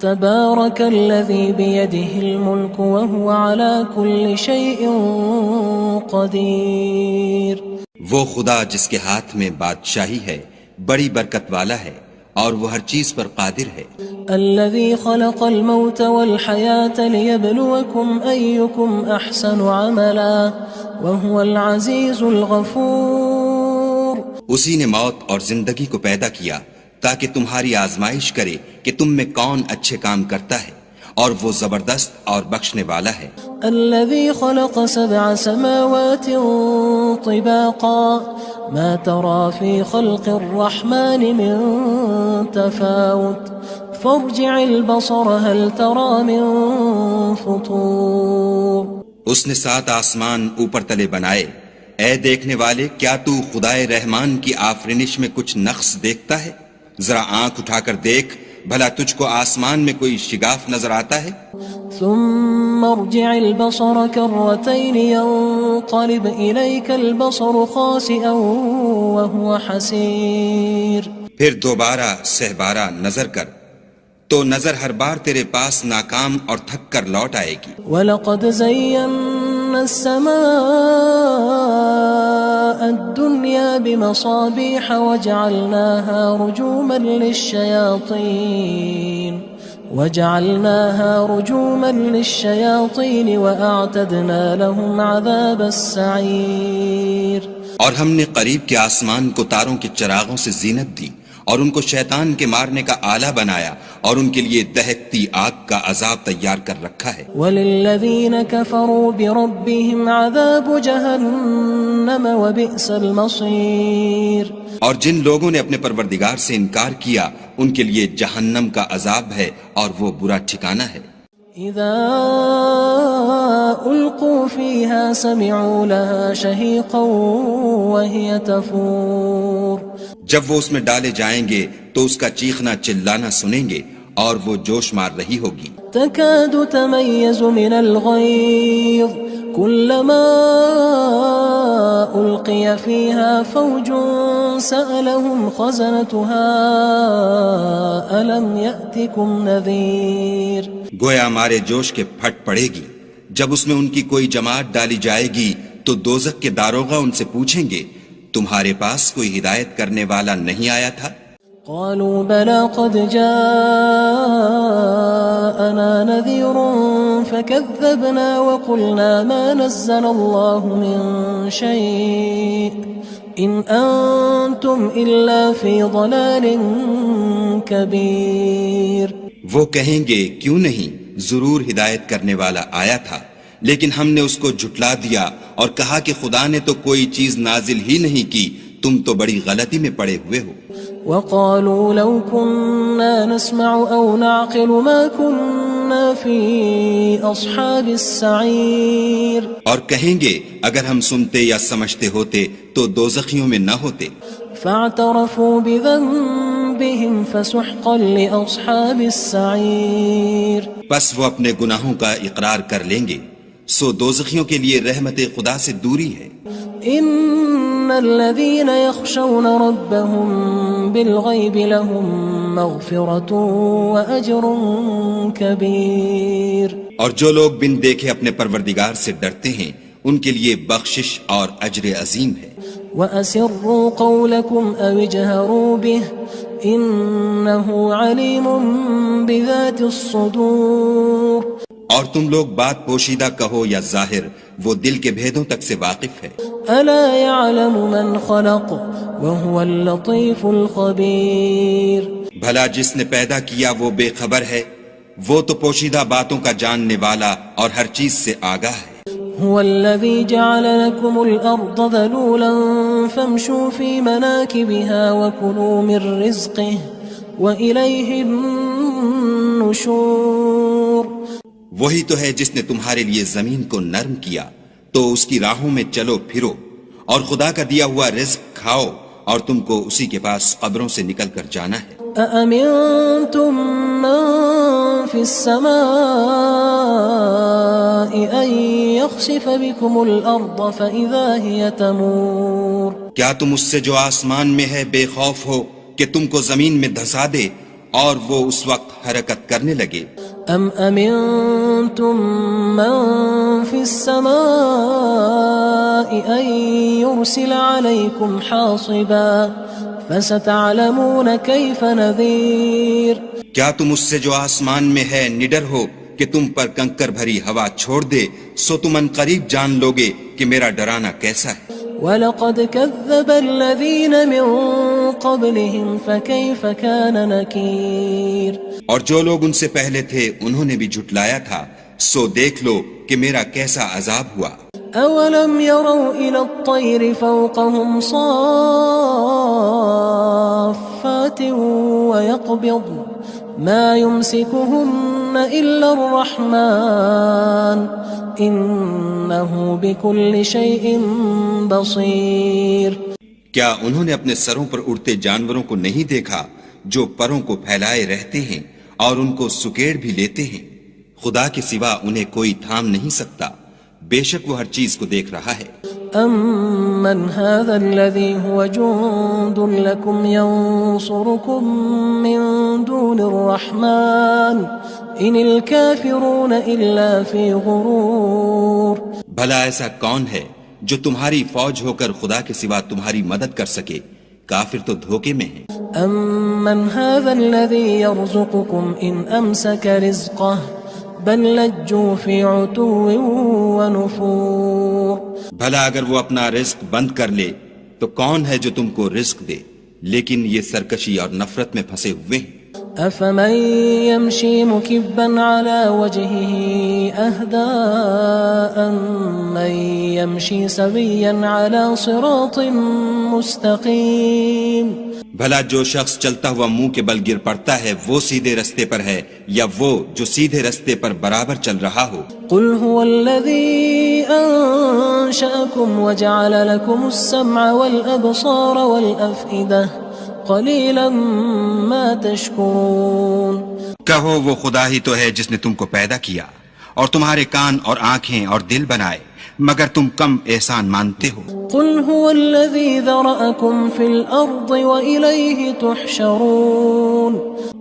تبارك الذي بيده الملك وهو على كل شيء قدير. وہ خدا جس کے ہاتھ میں بادشاہی ہے بڑی برکت والا ہے اور وہ ہر چیز پر قادر ہے. الذي خلق الموت والحياة ليبلوكم أيكم أحسن عملا وهو العزيز الغفور. اسی نے موت اور زندگی کو پیدا کیا تاکہ تمہاری آزمائش کرے کہ تم میں کون اچھے کام کرتا ہے اور وہ زبردست اور بخشنے والا ہے. الذي خلق 7 سماوات طباقا ما ترى في خلق الرحمن من تفاوت فارجع البصر هل ترى من فطور. اس نے 7 آسمان اوپر تلے بنائے. اے دیکھنے والے کیا تو خدائے رحمان کی آفرینش میں کچھ نقص دیکھتا ہے؟ ذرا آنکھ اٹھا کر دیکھ بھلا تجھ کو آسمان میں کوئی شگاف نظر آتا ہے؟ ثم ارجع البصر كرتين ينقلب إليك البصر خاسئا وهو حسير. پھر دوبارہ سہبارہ نظر کر تو نظر ہر بار تیرے پاس ناکام اور تھک کر لوٹ آئے گی. وَلَقَدْ زَيَّنَّا السَّمَاءَ الدُّنْيَا بِمَصَابِيحَ وَجَعَلْنَاهَا رُجُومًا لِلشَّيَاطِينِ وَأَعْتَدْنَا لَهُمْ عَذَابَ السَّعِيرِ. اور ہم نے قریب کے آسمان کو تاروں کے چراغوں سے زینت دی اور ان کو شیطان کے مارنے کا آلہ بنایا اور ان کے لیے دہکتی آگ کا عذاب تیار کر رکھا ہے. وَلِلَّذِينَ كَفَرُوا بِرَبِّهِمْ عَذَابُ جَهَنَّمَ وَبِئْسَ الْمَصِيرُ. اور جن لوگوں نے اپنے پروردگار سے انکار کیا ان کے لیے جہنم کا عذاب ہے اور وہ برا ٹھکانہ ہے. اذا القوا فيها سمعوا لها شهيقا وهي تفور. جب وہ اس میں ڈالے جائیں گے تو اس کا چیخنا چلانا سنیں گے اور وہ جوش مار رہی ہوگی. تكاد تميز من الغيظ كلما ألقي فيها فوج سألهم خزنتها ألم يأتكم نذير. گویا ہمارے جوش کے پھٹ پڑے گی جب اس میں ان کی کوئی جماعت ڈالی جائے گی تو دوزخ کے داروغہ ان سے پوچھیں گے تمہارے پاس کوئی ہدایت کرنے والا نہیں آیا تھا؟ قالوا بلى قد جاءنا نذير فكذبنا وقلنا ما نزل الله من شيء إن أنتم إلا في ضلال كبير. وہ کہیں گے کیوں نہیں ضرور ہدایت کرنے والا آیا تھا لیکن ہم نے اس کو جھٹلا دیا اور کہا کہ خدا نے تو کوئی چیز نازل ہی نہیں کی تم تو بڑی غلطی میں پڑے ہوئے ہو. وقالوا لو كنا نسمع أو نعقل ما كنا في أصحاب السعير. اور کہیں گے اگر ہم سنتے یا سمجھتے ہوتے تو دوزخیوں میں نہ ہوتے. فاعترفوا بذنبهم فسحقا لأصحاب السعير. پس وہ اپنے گناہوں کا اقرار کر لیں گے سو دوزخیوں کے لیے رحمت خدا سے دوری ہے. ان الذين يخشون ربهم بالغيب لهم مغفرة واجر كبير. اور جو لوگ بن دیکھے اپنے پروردگار سے ڈرتے ہیں ان کے لیے بخشش اور اجر عظیم ہے. وَأَسِرُّوا قَوْلَكُمْ أَوِ اجْهَرُوا بِهِ إِنَّهُ عَلِيمٌ بِذَاتِ الصُّدُورِ. اور تم لوگ بات پوشیدہ کہو یا ظاہر وہ دل کے بھیدوں تک سے واقف ہے. أَلَا يَعْلَمُ مَنْ خَلَقَ وَهُوَ اللَّطِيفُ الْخَبِيرُ. بھلا جس نے پیدا کیا وہ بے خبر ہے وہ تو پوشیدہ باتوں کا جاننے والا اور ہر چیز سے آگاہ ہے. هو الذي جعل لكم الأرض ذلولا فامشوا في مناكبها وكلوا من رزقه وإليه النشور. وہی تو ہے جس نے تمہارے لیے زمین کو نرم کیا تو اس کی راہوں میں چلو پھرو اور خدا کا دیا ہوا رزق کھاؤ اور تم کو اسی کے پاس قبروں سے نکل کر جانا ہے. أأمنتم من في السماء أن يخسف بكم الأرض فإذا هي تمور. کیا تم اس سے جو آسمان میں ہے بے خوف ہو کہ تم کو زمین میں دھسا دے اور وہ اس وقت حرکت کرنے لگے. ام امنتم من في السماء ان يرسل عليكم حاصبا فستعلمون كيف نذير. کیا تم اس سے جو آسمان میں ہے نڈر ہو کہ تم پر کنکر بھری ہوا چھوڑ دے؟ سو تم ان قریب جان لوگے کہ میرا ڈرانا کیسا ہے. وَلَقَدْ كَذَّبَ الَّذِينَ مِن قَبْلِهِمْ فَكَيْفَ كَانَ نَكِيرٌ. اور جو لوگ ان سے پہلے تھے انہوں نے بھی جھٹلایا تھا، سو دیکھ لو کہ میرا کیسا عذاب ہوا. أَوَلَمْ يَرَوْا إِلَى الطَّيْرِ فَوْقَهُمْ صَافَّاتٍ وَيَقْبِضْنَ مَا يُمْسِكُهُنَّ إِلَّا الرَّحْمَنُ إِنَّهُ بِكُلِّ شَيْءٍ بَصِيرٌ. کیا انہوں نے اپنے سروں پر اڑتے جانوروں کو نہیں دیکھا جو پروں کو پھیلائے رہتے ہیں اور ان کو سکیڑ بھی لیتے ہیں؟ خدا کے سوا انہیں کوئی تھام نہیں سکتا، بے شک وہ ہر چیز کو دیکھ رہا ہے. أَمَّنْ هَذَا الَّذِي هُوَ جُندٌ لَكُمْ يَنصُرُكُم مِّن دُونِ الرَّحْمَنِ إِنِ الْكَافِرُونَ إِلَّا فِي غُرُورٍ. بھلا ایسا کون ہے جو تمہاری فوج ہو کر خدا کے سوا تمہاری مدد کر سکے؟ کافر تو دھوکے میں ہیں. أَمَّنْ هَذَا الَّذِي يَرْزُقُكُمْ إِنْ أَمْسَكَ رِزْقَهُ بَلْ لَجُّوا فِي عُتُوٍّ وَنُفُورٍ. بھلا اگر وہ اپنا رزق بند کر لے تو کون ہے جو تم کو رزق دے؟ لیکن یہ سرکشی اور نفرت میں پھنسے ہوئے ہیں. أَفَمَن يَمْشِي مُكِبًّا عَلَى وَجْهِهِ أَهْدَىٰ أَمَّن يَمْشِي سَوِيًّا عَلَى صِرَاطٍ مُّسْتَقِيمٍ. بھلا جو شخص چلتا ہوا منہ کے بل گر پڑتا ہے وہ سیدھے رستے پر ہے یا وہ جو سیدھے رستے پر برابر چل رہا ہو؟ قُلْ هُوَ الَّذِي أَنشَأَكُمْ وَجَعَلَ لَكُمُ السَّمْعَ وَالْأَبْصَارَ وَالْأَفْئِدَةَ قَلِيلًا مَا تَشْكُرُونَ. کہو وہ خدا ہی تو ہے جس نے تم کو پیدا کیا اور تمہارے کان اور آنکھیں اور دل بنائے، مگر تم کم احسان مانتے ہو. قُلْ هُوَ الَّذِي ذَرَأَكُمْ فِي الْأَرْضِ وَإِلَيْهِ تُحْشَرُونَ.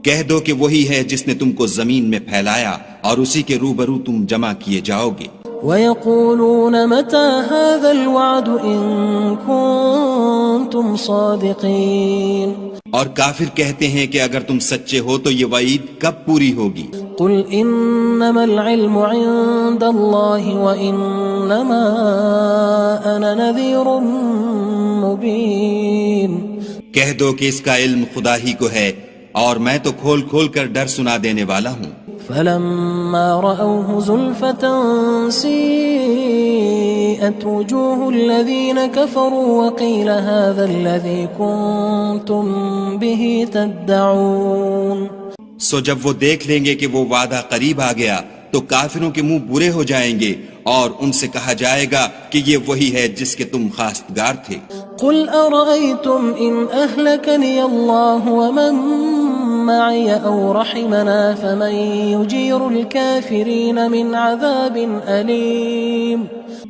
کہہ دو کہ وہی ہے جس نے تم کو زمین میں پھیلایا اور اسی کے روبرو تم جمع کیے جاؤ گے. وَيَقُولُونَ مَتَى هَذَا الْوَعْدُ إِن كُنتُمْ صَادِقِينَ. اور کافر کہتے ہیں کہ اگر تم سچے ہو تو یہ وعید کب پوری ہوگی؟ قُلْ إِنَّمَا الْعِلْمُ عِندَ اللَّهِ وَإِنَّمَا أَنَا نَذِيرٌ مُّبِينٌ. کہہ دو کہ اس کا علم خدا ہی کو ہے اور میں تو کھول کھول کر ڈر سنا دینے والا ہوں. فَلَمَّا رَأَوْهُ زُلْفَةً سِيئَتْ وُجُوهُ الَّذِينَ كَفَرُوا وَقِيلَ هَذَا الَّذِي كُنتُم بِهِ تَدَّعُونَ. سو جب وہ دیکھ لیں گے کہ وہ وعدہ قریب آ گیا تو کافروں کے منہ برے ہو جائیں گے اور ان سے کہا جائے گا کہ یہ وہی ہے جس کے تم خواستگار تھے. قُلْ أَرَأَيْتُمْ إِنْ أَهْلَكَنِيَ اللَّهُ وَمَن مَّعِيَ أَوْ رَحِمَنَا فَمَن يُجِيرُ الْكَافِرِينَ مِنْ عَذَابٍ أَلِيمٍ.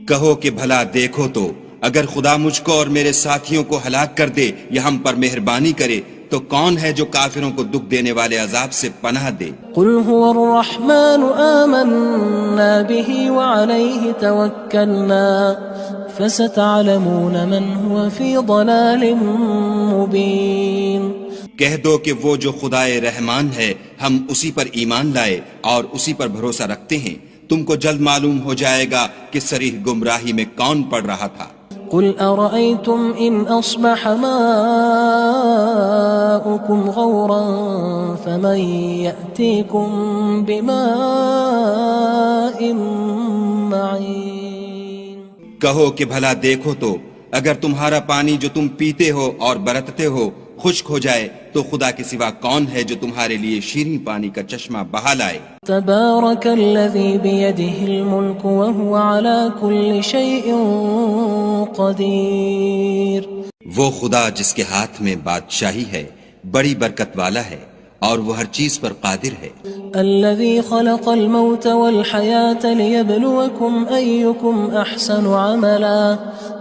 کہو کہ بھلا دیکھو تو اگر خدا مجھ کو اور میرے ساتھیوں کو ہلاک کر دے یا ہم پر مہربانی کرے تو کون ہے جو کافروں کو دکھ دینے والے عذاب سے پناہ دے؟ قُلْ هُوَ الرَّحْمَنُ آمَنَّا بِهِ وَعَلَيْهِ تَوَكَّلْنَا فَسَتَعْلَمُونَ مَنْ هُوَ فِي ضَلَالٍ مُّبِينٍ. کہہ دو کہ وہ جو خدائے رحمان ہے ہم اسی پر ایمان لائے اور اسی پر بھروسہ رکھتے ہیں، تم کو جلد معلوم ہو جائے گا کہ صریح گمراہی میں کون پڑ رہا تھا. قُلْ أَرَأَيْتُمْ إِنْ أَصْبَحَ مَاؤُكُمْ غَوْرًا فَمَن يَأْتِيكُم بِمَاءٍ مَّعِينٍ. کہو کہ بھلا دیکھو تو اگر تمہارا پانی جو تم پیتے ہو اور برتتے ہو خشک ہو جائے تو خدا کے سوا کون ہے جو تمہارے لیے شیریں پانی کا چشمہ بہا لائے؟ تبارک الذی بیدہ الملک وہو علی کل شیء قدیر. وہ خدا جس کے ہاتھ میں بادشاہی ہے بڑی برکت والا ہے اور وہ ہر چیز پر قادر ہے. الذي خلق الموت والحياة ليبلوكم أيكم أحسن عملا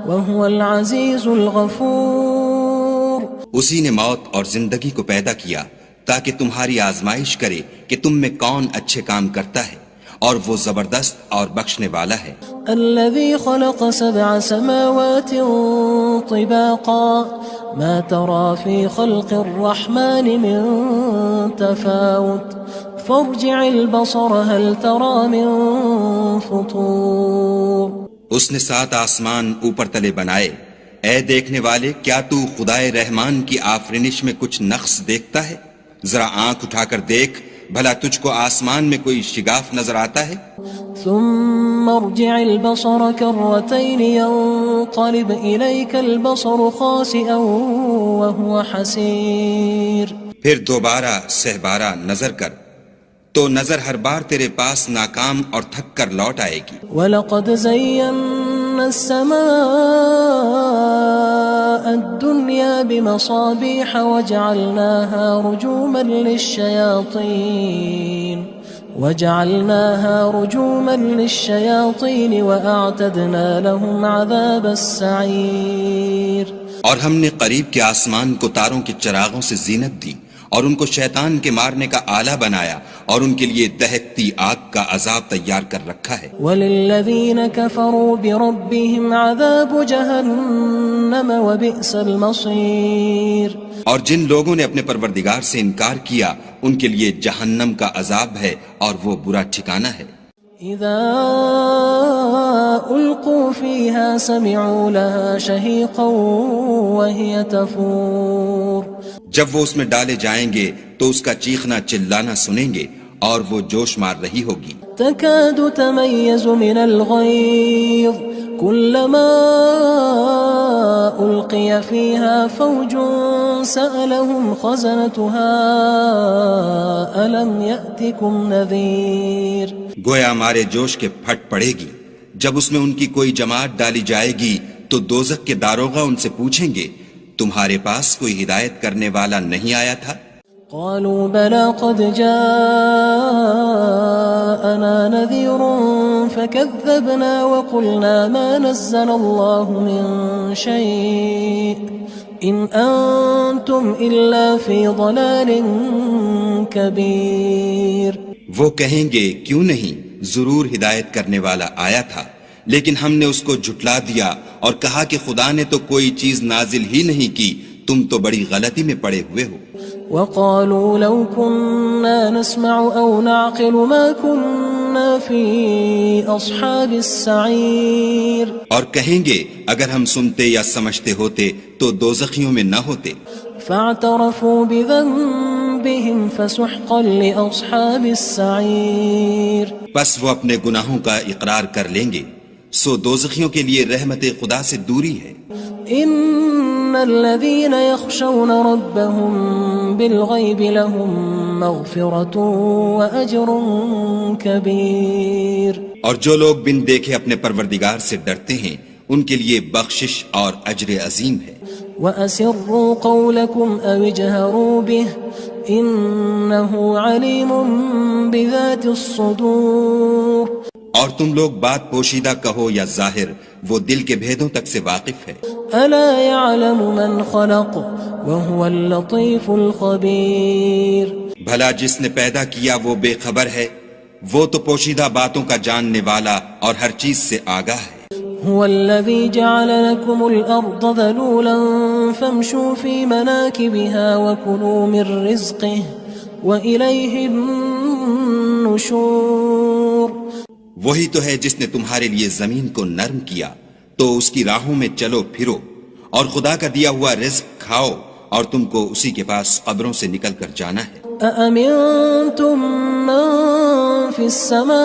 وهو العزيز الغفور. اسی نے موت اور زندگی کو پیدا کیا تاکہ تمہاری آزمائش کرے کہ تم میں کون اچھے کام کرتا ہے، اور وہ زبردست اور بخشنے والا ہے۔ الذي خلق 7 سماوات طباقا ما ترى في خلق الرحمن من تفاوت فارجع البصر هل ترى من فطور۔ اس نے 7 آسمان اوپر تلے بنائے، اے دیکھنے والے کیا تو خدائے رحمان کی آفرینش میں کچھ نقص دیکھتا ہے؟ ذرا آنکھ اٹھا کر دیکھ، بھلا تجھ کو آسمان میں کوئی شگاف نظر آتا ہے؟ ثم ارجع البصر كرتين ينقلب إليك البصر خاسئا وهو حسير۔ پھر دوبارہ سہبارہ نظر کر تو نظر ہر بار تیرے پاس ناکام اور تھک کر لوٹ آئے گی۔ وَلَقَدْ زَيَّنَّا السَّمَاءَ الدُّنْيَا بِمَصَابِيحَ وَجَعَلْنَاهَا رُجُومًا لِلشَّيَاطِينِ وَأَعْتَدْنَا لَهُمْ عَذَابَ السَّعِيرِ۔ اور ہم نے قریب کے آسمان کو تاروں کے چراغوں سے زینت دی، اور ان کو شیطان کے مارنے کا آلہ بنایا، اور ان کے لیے دہکتی آگ کا عذاب تیار کر رکھا ہے۔ وَلِلَّذِينَ كَفَرُوا بِرَبِّهِمْ عَذَابُ جَهَنَّمَ وَبِئْسَ الْمَصِيرُ۔ اور جن لوگوں نے اپنے پروردگار سے انکار کیا ان کے لیے جہنم کا عذاب ہے، اور وہ برا ٹھکانہ ہے۔ اذا القوا فيها سمعوا لها شهيقا وهي تفور۔ جب وہ اس میں ڈالے جائیں گے تو اس کا چیخنا چلانا سنیں گے، اور وہ جوش مار رہی ہوگی۔ تكاد تميز من الغيظ كلما ألقي فيها فوج سألهم خزنتها ألم يأتكم نذير۔ گویا مارے جوش کے پھٹ پڑے گی، جب اس میں ان کی کوئی جماعت ڈالی جائے گی تو دوزخ کے داروغہ ان سے پوچھیں گے تمہارے پاس کوئی ہدایت کرنے والا نہیں آیا تھا؟ قالوا بلى قد جاءنا نذير فكذبنا وقلنا ما نزل الله من شيء إن أنتم إلا في ضلال كبير۔ وہ کہیں گے کیوں نہیں، ضرور ہدایت کرنے والا آیا تھا، لیکن ہم نے اس کو جھٹلا دیا اور کہا کہ خدا نے تو کوئی چیز نازل ہی نہیں کی، تم تو بڑی غلطی میں پڑے ہوئے ہو۔ وقالوا لو كنا نسمع أو نعقل ما كنا في أصحاب السعير۔ اور کہیں گے اگر ہم سنتے یا سمجھتے ہوتے تو دوزخیوں میں نہ ہوتے۔ فاعترفوا بذنبهم فسحقا لأصحاب السعير۔ پس وہ اپنے گناہوں کا اقرار کر لیں گے، سو دوزخیوں کے لیے رحمت خدا سے دوری ہے۔ ان الذين يخشون ربهم بالغيب لهم مغفرة واجر كبير۔ اور جو لوگ بن دیکھے اپنے پروردگار سے ڈرتے ہیں ان کے لیے بخشش اور اجر عظیم ہے۔ وَأَسِرُّوا قَوْلَكُمْ أَوِ اجْهَرُوا بِهِ إِنَّهُ عَلِيمٌ بِذَاتِ الصُّدُورِ۔ اور تم لوگ بات پوشیدہ کہو یا ظاہر، وہ دل کے بھیدوں تک سے واقف ہے۔ أَلَا يَعْلَمُ مَنْ خَلَقَ وَهُوَ اللَّطِيفُ الْخَبِيرُ۔ بھلا جس نے پیدا کیا وہ بے خبر ہے، وہ تو پوشیدہ باتوں کا جاننے والا اور ہر چیز سے آگاہ ہے۔ هو الذي جعل لكم الأرض ذلولا فامشوا في مناكبها وكلوا من رزقه وإليه النشور۔ وہی تو ہے جس نے تمہارے لیے زمین کو نرم کیا، تو اس کی راہوں میں چلو پھرو، اور خدا کا دیا ہوا رزق کھاؤ، اور تم کو اسی کے پاس قبروں سے نکل کر جانا ہے۔ أأمنتم من في السماء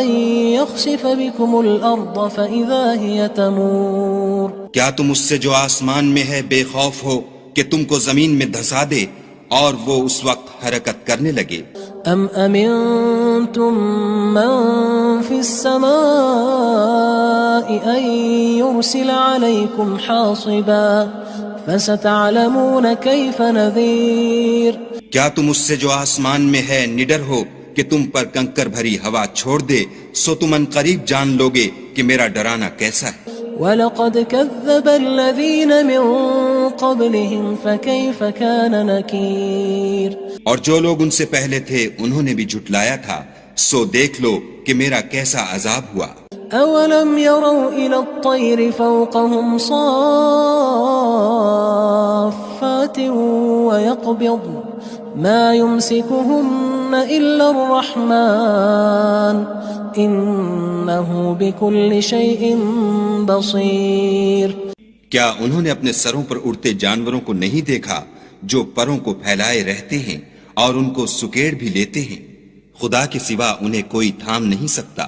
أن يخسف بكم الأرض فإذا هي تمور۔ کیا تم اس سے جو آسمان میں ہے بے خوف ہو کہ تم کو زمین میں دھسا دے اور وہ اس وقت حرکت کرنے لگے؟ أم أمنتم من في السماء أن يرسل عليكم حاصبا فستعلمون كيف نذير۔ کیا تم اس سے جو آسمان میں ہے نڈر ہو کہ تم پر کنکر بھری ہوا چھوڑ دے، سو تم ان قریب جان لوگے کہ میرا ڈرانا کیسا ہے۔ وَلَقَدْ كَذَّبَ الَّذِينَ مِن قبلهم فكيف كان نكير اور جو لوگ ان سے پہلے تھے انہوں نے بھی جھٹلایا تھا، سو دیکھ لو کہ میرا کیسا عذاب ہوا۔ أولم يروا إلى الطير فوقهم صافات ويقبض ما يمسكهن إلا الرحمن إنه بكل شيء بصير۔ کیا انہوں نے اپنے سروں پر اڑتے جانوروں کو نہیں دیکھا جو پروں کو پھیلائے رہتے ہیں اور ان کو سکیڑ بھی لیتے ہیں؟ خدا کے سوا انہیں کوئی تھام نہیں سکتا،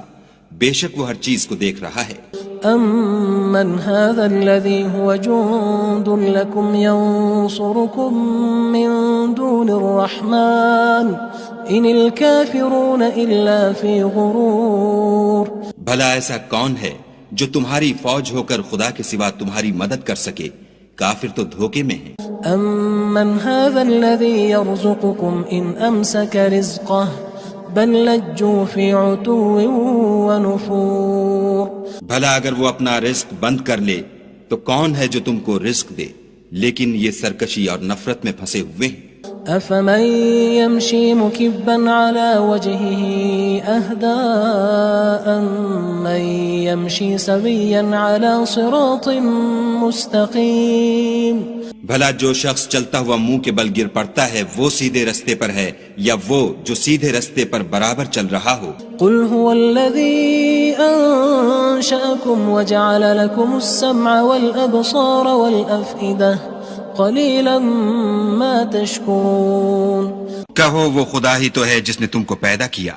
بے شک وہ ہر چیز کو دیکھ رہا ہے۔ أَمَّنْ هَذَا الَّذِي هُوَ جُندٌ لَكُمْ يَنصُرُكُم مِّن دُونِ الرَّحْمَنِ إِنِ الْكَافِرُونَ إِلَّا فِي غُرُورٍ۔ بھلا ایسا کون ہے جو تمہاری فوج ہو کر خدا کے سوا تمہاری مدد کر سکے؟ کافر تو دھوکے میں ہیں۔ أَمَّنْ هَذَا الَّذِي يَرْزُقُكُمْ إِنْ أَمْسَكَ رِزْقَهُ بل لجوا فی عتو ونفور۔ بھلا اگر وہ اپنا رزق بند کر لے تو کون ہے جو تم کو رزق دے، لیکن یہ سرکشی اور نفرت میں پھنسے ہوئے ہیں۔ افمن يمشي مكبا على وجهه اهدى أمن يمشي سويا على صراط مستقيم۔ بھلا جو شخص چلتا ہوا منہ کے بل گر پڑتا ہے وہ سیدھے رستے پر ہے یا وہ جو سیدھے رستے پر برابر چل رہا ہو؟ قل هو الذي أنشأكم وجعل لكم السمع والأبصار والأفئدة قلیلا ما تشکرون۔ کہو وہ خدا ہی تو ہے جس نے تم کو پیدا کیا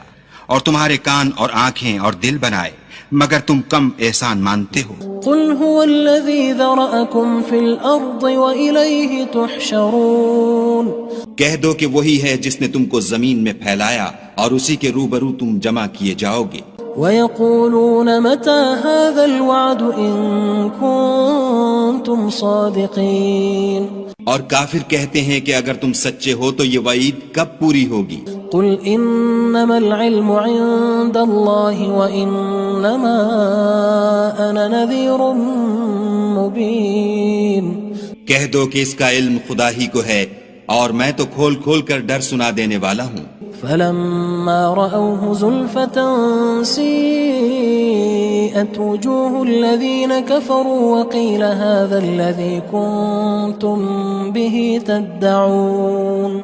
اور تمہارے کان اور آنکھیں اور دل بنائے، مگر تم کم احسان مانتے ہو۔ قل هو الذي ذرأكم في الأرض وإليه تحشرون۔ کہہ دو کہ وہی ہے جس نے تم کو زمین میں پھیلایا اور اسی کے روبرو تم جمع کیے جاؤ گے۔ وَيَقُولُونَ مَتَى هَذَا الْوَعْدُ إِن كُنتُمْ صَادِقِينَ۔ اور کافر کہتے ہیں کہ اگر تم سچے ہو تو یہ وعید کب پوری ہوگی؟ قُلْ إِنَّمَا الْعِلْمُ عِندَ اللَّهِ وَإِنَّمَا أَنَا نَذِيرٌ مُبِينٌ۔ کہہ دو کہ اس کا علم خدا ہی کو ہے اور میں تو کھول کھول کر ڈر سنا دینے والا ہوں۔ فلما رأوه زلفة سيئت وجوه الذين كفروا وقيل هذا الذي كنتم به تدعون۔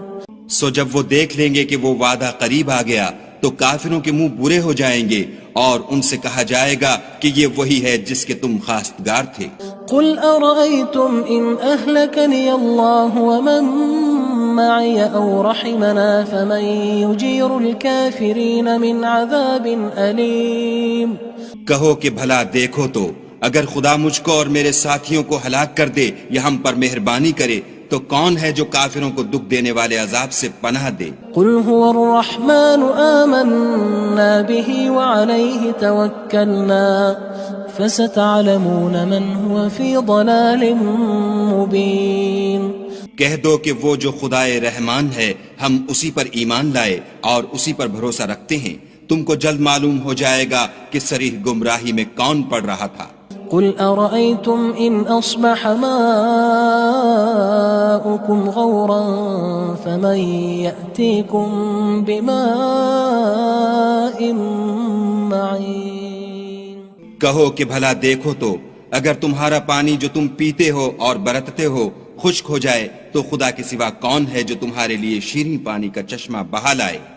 سو جب وہ دیکھ لیں گے کہ وہ وعدہ قریب آ گیا تو کافروں کے منہ برے ہو جائیں گے اور ان سے کہا جائے گا کہ یہ وہی ہے جس کے تم خواستگار تھے۔ قل أرأيتم إن أهلكني الله ومن معي أو رحمنا فمن يجير الكافرين من عذاب أليم۔ کہو کہ بھلا دیکھو تو اگر خدا مجھ کو اور میرے ساتھیوں کو ہلاک کر دے یا ہم پر مہربانی کرے تو کون ہے جو کافروں کو دکھ دینے والے عذاب سے پناہ دے؟ قل هو الرحمن آمنا به وعليه توكلنا فستعلمون من هو في ضلال مبين۔ کہہ دو کہ وہ جو خدائے رحمان ہے ہم اسی پر ایمان لائے اور اسی پر بھروسہ رکھتے ہیں، تم کو جلد معلوم ہو جائے گا کہ صریح گمراہی میں کون پڑ رہا تھا۔ قل أرأيتم إن أصبح ماؤكم غورا فمن يأتيكم بماء معين۔ کہو کہ بھلا دیکھو تو اگر تمہارا پانی جو تم پیتے ہو اور برتتے ہو خشک ہو جائے تو خدا کے سوا کون ہے جو تمہارے لیے شیریں پانی کا چشمہ بہا لائے؟